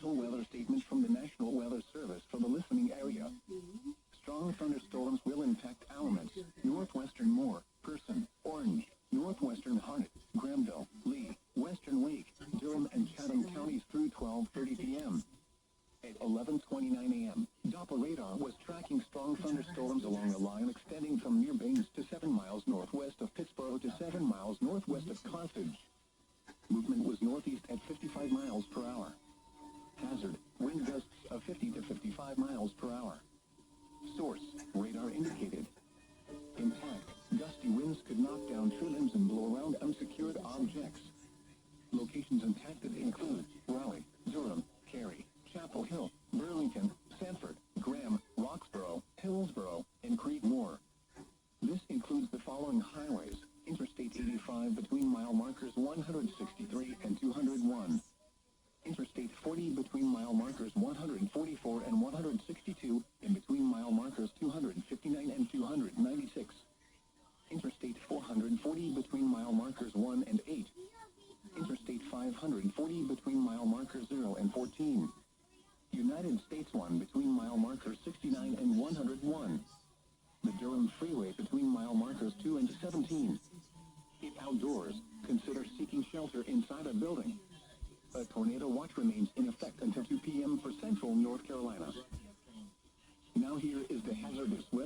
official weather statement from the National Weather Service for the listening area. Strong thunderstorms will impact Alamance, northwestern Moore, Person, Orange, northwestern Harnett, Granville, Lee, western Lake, Durham, and Chatham counties through 12:30 p.m. At 11:29 a.m., Doppler radar was tracking strong thunderstorms along a line extending from near Baines to 7 miles northwest of Pittsburgh to 7 miles northwest of Carthage. Movement was northeast at 55 miles per hour. Hazard, wind gusts of 50 to 55 miles per hour. Source, radar indicated. Impact, gusty winds could knock down tree limbs and blow around unsecured objects. Locations impacted include Raleigh, Durham, Cary, Chapel Hill, Burlington, Sanford, Graham, Roxborough, Hillsborough, and Creedmoor. This includes the following highways: Interstate 85 between mile markers 163 and 201. Interstate 40 between mile markers 144 and 162 and between mile markers 259 and 296. Interstate 440 between mile markers 1 and 8. Interstate 540 between mile markers 0 and 14. United States 1 between mile markers 69 and 101. The Durham Freeway between mile markers 2 and 17. If outdoors, consider seeking shelter inside a building. A tornado watch remains in effect until 2 p.m. for central North Carolina. Now here is the hazardous weather.